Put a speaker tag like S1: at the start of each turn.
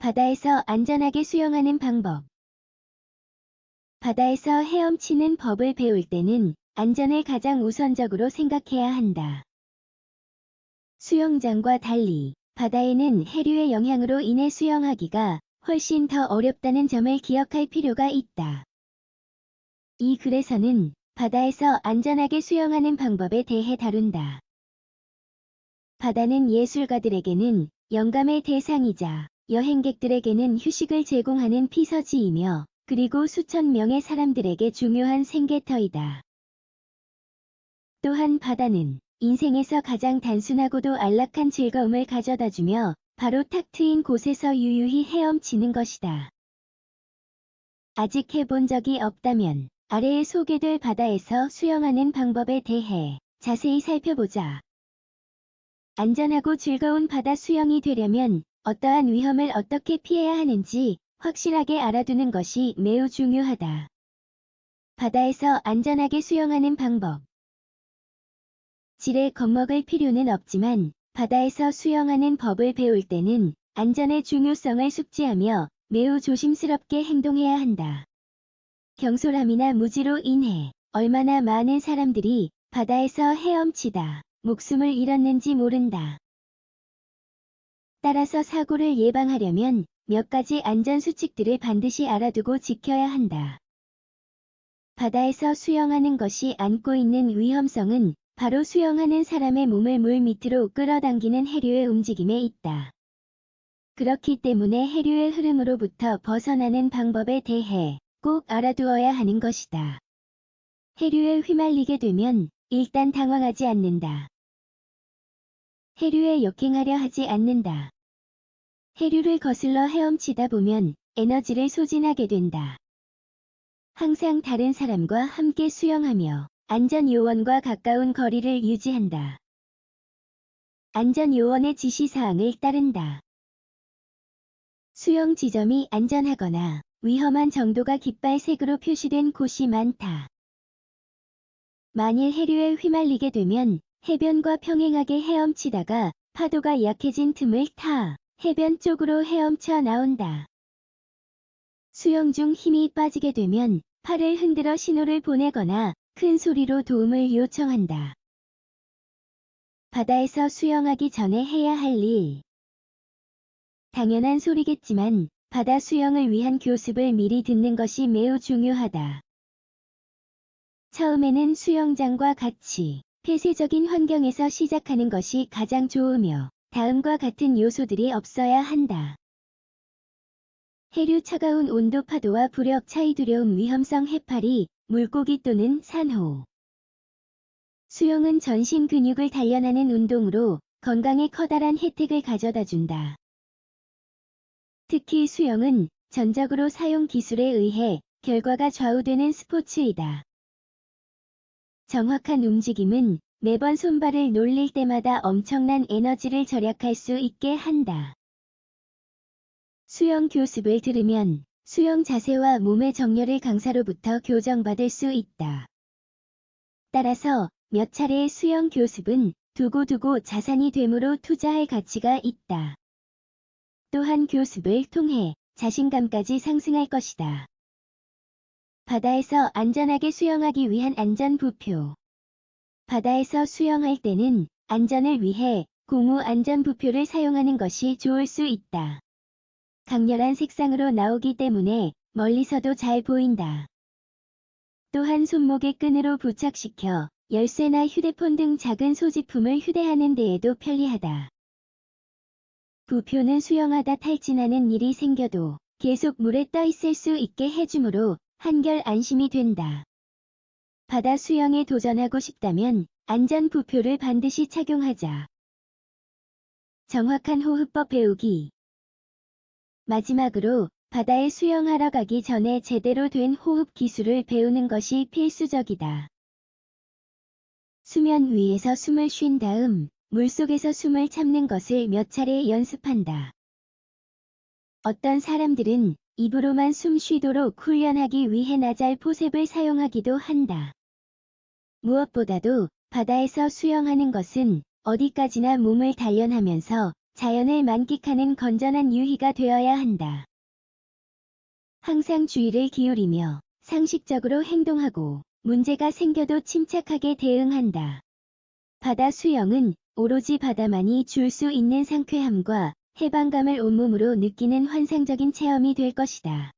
S1: 바다에서 안전하게 수영하는 방법. 바다에서 헤엄치는 법을 배울 때는 안전을 가장 우선적으로 생각해야 한다. 수영장과 달리 바다에는 해류의 영향으로 인해 수영하기가 훨씬 더 어렵다는 점을 기억할 필요가 있다. 이 글에서는 바다에서 안전하게 수영하는 방법에 대해 다룬다. 바다는 예술가들에게는 영감의 대상이자 여행객들에게는 휴식을 제공하는 피서지이며 그리고 수천 명의 사람들에게 중요한 생계터이다. 또한 바다는 인생에서 가장 단순하고도 안락한 즐거움을 가져다주며 바로 탁 트인 곳에서 유유히 헤엄치는 것이다. 아직 해본 적이 없다면 아래에 소개될 바다에서 수영하는 방법에 대해 자세히 살펴보자. 안전하고 즐거운 바다 수영이 되려면 어떠한 위험을 어떻게 피해야 하는지 확실하게 알아두는 것이 매우 중요하다. 바다에서 안전하게 수영하는 방법. 지레 겁먹을 필요는 없지만 바다에서 수영하는 법을 배울 때는 안전의 중요성을 숙지하며 매우 조심스럽게 행동해야 한다. 경솔함이나 무지로 인해 얼마나 많은 사람들이 바다에서 헤엄치다 목숨을 잃었는지 모른다. 따라서 사고를 예방하려면 몇 가지 안전수칙들을 반드시 알아두고 지켜야 한다. 바다에서 수영하는 것이 안고 있는 위험성은 바로 수영하는 사람의 몸을 물 밑으로 끌어당기는 해류의 움직임에 있다. 그렇기 때문에 해류의 흐름으로부터 벗어나는 방법에 대해 꼭 알아두어야 하는 것이다. 해류에 휘말리게 되면 일단 당황하지 않는다. 해류에 역행하려 하지 않는다. 해류를 거슬러 헤엄치다 보면 에너지를 소진하게 된다. 항상 다른 사람과 함께 수영하며 안전요원과 가까운 거리를 유지한다. 안전요원의 지시사항을 따른다. 수영 지점이 안전하거나 위험한 정도가 깃발색으로 표시된 곳이 많다. 만일 해류에 휘말리게 되면 해변과 평행하게 헤엄치다가 파도가 약해진 틈을 타 해변 쪽으로 헤엄쳐 나온다. 수영 중 힘이 빠지게 되면 팔을 흔들어 신호를 보내거나 큰 소리로 도움을 요청한다. 바다에서 수영하기 전에 해야 할 일. 당연한 소리겠지만 바다 수영을 위한 교습을 미리 듣는 것이 매우 중요하다. 처음에는 수영장과 같이 폐쇄적인 환경에서 시작하는 것이 가장 좋으며 다음과 같은 요소들이 없어야 한다. 해류 차가운 온도 파도와 부력 차이 두려움 위험성 해파리 물고기 또는 산호. 수영은 전신 근육을 단련하는 운동으로 건강에 커다란 혜택을 가져다 준다. 특히 수영은 전적으로 사용 기술에 의해 결과가 좌우되는 스포츠이다. 정확한 움직임은 매번 손발을 놀릴 때마다 엄청난 에너지를 절약할 수 있게 한다. 수영 교습을 들으면 수영 자세와 몸의 정렬을 강사로부터 교정받을 수 있다. 따라서 몇 차례의 수영 교습은 두고두고 자산이 되므로 투자할 가치가 있다. 또한 교습을 통해 자신감까지 상승할 것이다. 바다에서 안전하게 수영하기 위한 안전부표. 바다에서 수영할 때는 안전을 위해 고무 안전부표를 사용하는 것이 좋을 수 있다. 강렬한 색상으로 나오기 때문에 멀리서도 잘 보인다. 또한 손목에 끈으로 부착시켜 열쇠나 휴대폰 등 작은 소지품을 휴대하는 데에도 편리하다. 부표는 수영하다 탈진하는 일이 생겨도 계속 물에 떠 있을 수 있게 해주므로 한결 안심이 된다. 바다 수영에 도전하고 싶다면 안전부표를 반드시 착용하자. 정확한 호흡법 배우기. 마지막으로 바다에 수영하러 가기 전에 제대로 된 호흡 기술을 배우는 것이 필수적이다. 수면 위에서 숨을 쉰 다음 물속에서 숨을 참는 것을 몇 차례 연습한다. 어떤 사람들은 입으로만 숨 쉬도록 훈련하기 위해 나잘 포셉을 사용하기도 한다. 무엇보다도 바다에서 수영하는 것은 어디까지나 몸을 단련하면서 자연을 만끽하는 건전한 유희가 되어야 한다. 항상 주의를 기울이며 상식적으로 행동하고 문제가 생겨도 침착하게 대응한다. 바다 수영은 오로지 바다만이 줄 수 있는 상쾌함과 해방감을 온몸으로 느끼는 환상적인 체험이 될 것이다.